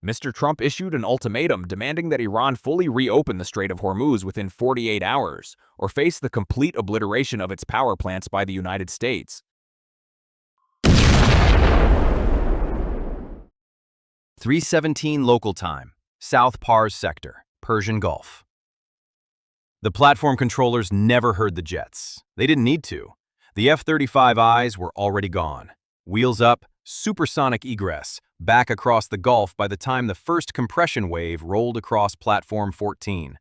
Mr. Trump issued an ultimatum demanding that Iran fully reopen the Strait of Hormuz within 48 hours, or face the complete obliteration of its power plants by the United States. 3:17 local time, South Pars sector, Persian Gulf. The platform controllers never heard the jets. They didn't need to. The F-35Is were already gone. Wheels up, supersonic egress, back across the Gulf by the time the first compression wave rolled across Platform 14.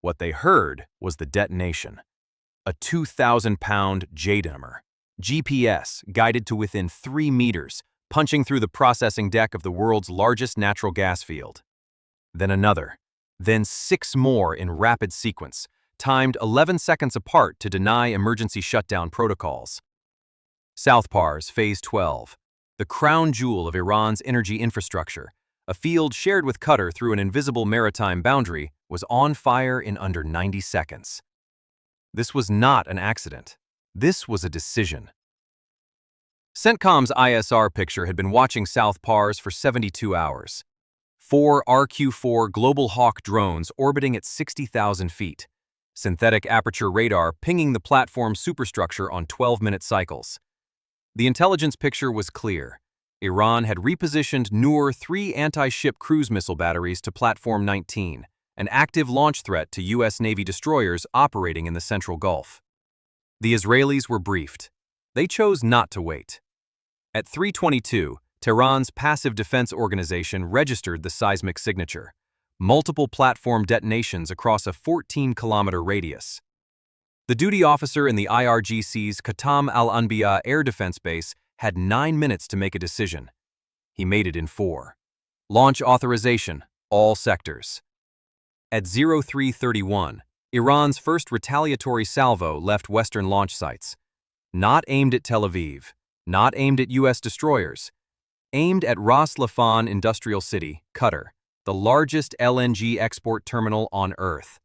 What they heard was the detonation. A 2,000-pound J-dummer, GPS guided to within 3 meters, punching through the processing deck of the world's largest natural gas field. Then another, then 6 more in rapid sequence, timed 11 seconds apart to deny emergency shutdown protocols. South Pars, Phase 12, the crown jewel of Iran's energy infrastructure, a field shared with Qatar through an invisible maritime boundary, was on fire in under 90 seconds. This was not an accident. This was a decision. CENTCOM's ISR picture had been watching South Pars for 72 hours. 4 RQ-4 Global Hawk drones orbiting at 60,000 feet. Synthetic aperture radar pinging the platform's superstructure on 12-minute cycles. The intelligence picture was clear. Iran had repositioned Noor 3 anti-ship cruise missile batteries to Platform 19, an active launch threat to U.S. Navy destroyers operating in the Central Gulf. The Israelis were briefed. They chose not to wait. At 3:22, Tehran's passive defense organization registered the seismic signature. Multiple platform detonations across a 14-kilometer radius. The duty officer in the IRGC's Qatam al-Anbiya Air Defense Base had 9 minutes to make a decision. He made it in 4. Launch authorization, all sectors. At 03:31, Iran's first retaliatory salvo left Western launch sites. Not aimed at Tel Aviv, not aimed at U.S. destroyers, aimed at Ras Laffan Industrial City, Qatar, the largest LNG export terminal on Earth.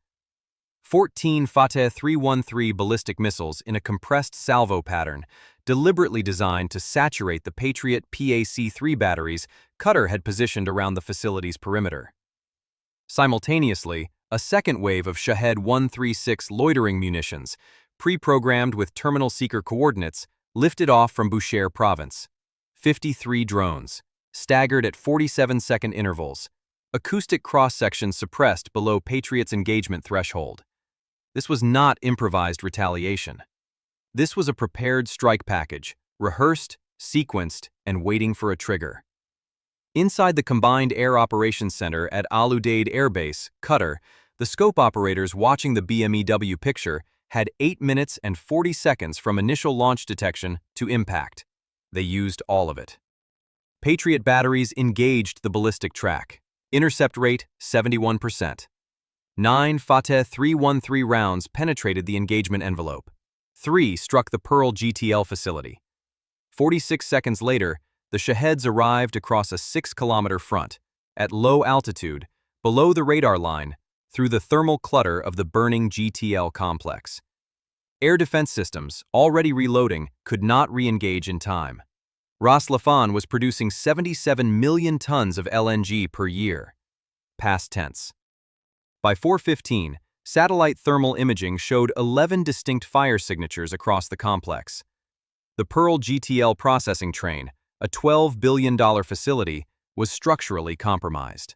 14 Fateh 313 ballistic missiles in a compressed salvo pattern, deliberately designed to saturate the Patriot PAC-3 batteries Qatar had positioned around the facility's perimeter. Simultaneously, a second wave of Shahed 136 loitering munitions, pre-programmed with terminal seeker coordinates, lifted off from Bushehr province. 53 drones, staggered at 47-second intervals, acoustic cross-sections suppressed below Patriot's engagement threshold. This was not improvised retaliation. This was a prepared strike package, rehearsed, sequenced, and waiting for a trigger. Inside the Combined Air Operations Center at Al Udeid Air Base, Qatar, the scope operators watching the BMEW picture had 8 minutes and 40 seconds from initial launch detection to impact. They used all of it. Patriot batteries engaged the ballistic track. Intercept rate, 71%. 9 Fateh 313 rounds penetrated the engagement envelope. 3 struck the Pearl GTL facility. 46 seconds later, the Shaheds arrived across a 6-kilometer front, at low altitude, below the radar line, through the thermal clutter of the burning GTL complex. Air defense systems, already reloading, could not re-engage in time. Ras Laffan was producing 77 million tons of LNG per year. Past tense. By 4:15, satellite thermal imaging showed 11 distinct fire signatures across the complex. The Pearl GTL processing train, a $12 billion facility, was structurally compromised.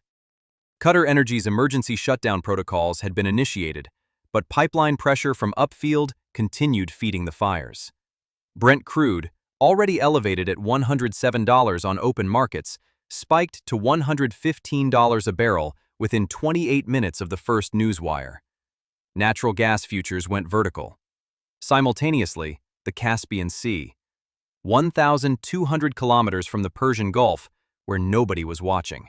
Qatar Energy's emergency shutdown protocols had been initiated, but pipeline pressure from upfield continued feeding the fires. Brent crude, already elevated at $107 on open markets, spiked to $115 a barrel within 28 minutes of the first newswire. Natural gas futures went vertical. Simultaneously, the Caspian Sea, 1,200 kilometers from the Persian Gulf, where nobody was watching.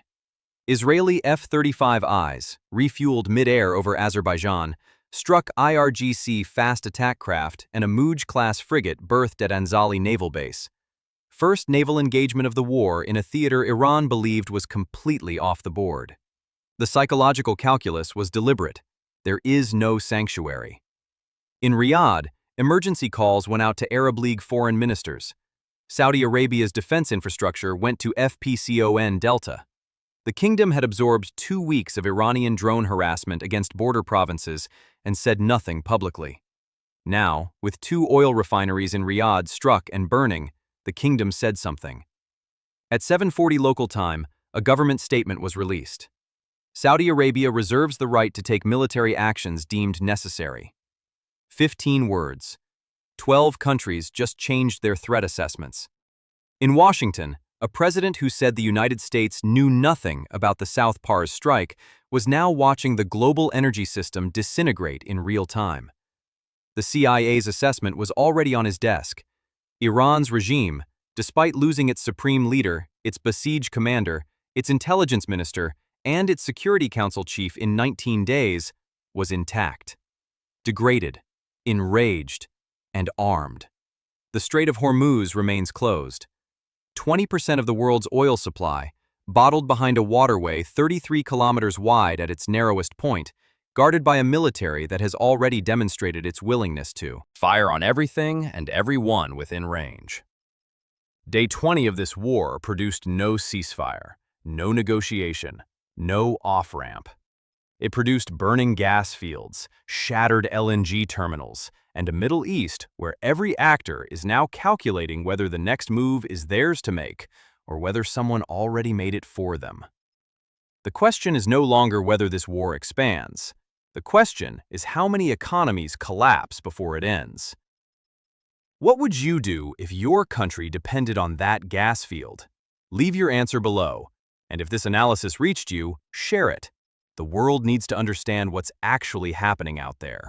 Israeli F-35Is, refueled mid-air over Azerbaijan, struck IRGC fast attack craft and a Muj-class frigate berthed at Anzali Naval Base. First naval engagement of the war in a theater Iran believed was completely off the board. The psychological calculus was deliberate. There is no sanctuary. In Riyadh, emergency calls went out to Arab League foreign ministers. Saudi Arabia's defense infrastructure went to FPCON Delta. The kingdom had absorbed 2 weeks of Iranian drone harassment against border provinces and said nothing publicly. Now, with 2 oil refineries in Riyadh struck and burning, the kingdom said something. At 7:40 local time, a government statement was released. Saudi Arabia reserves the right to take military actions deemed necessary. 15 words. 12 countries just changed their threat assessments. In Washington, a president who said the United States knew nothing about the South Pars strike was now watching the global energy system disintegrate in real time. The CIA's assessment was already on his desk. Iran's regime, despite losing its supreme leader, its besieged commander, its intelligence minister, and its Security Council chief in 19 days, was intact. Degraded, enraged, and armed. The Strait of Hormuz remains closed. 20% of the world's oil supply, bottled behind a waterway 33 kilometers wide at its narrowest point, guarded by a military that has already demonstrated its willingness to fire on everything and everyone within range. Day 20 of this war produced no ceasefire, no negotiation, no off-ramp. It produced burning gas fields, shattered LNG terminals, and a Middle East where every actor is now calculating whether the next move is theirs to make or whether someone already made it for them. The question is no longer whether this war expands. The question is how many economies collapse before it ends. What would you do if your country depended on that gas field? Leave your answer below, and if this analysis reached you, share it. The world needs to understand what's actually happening out there.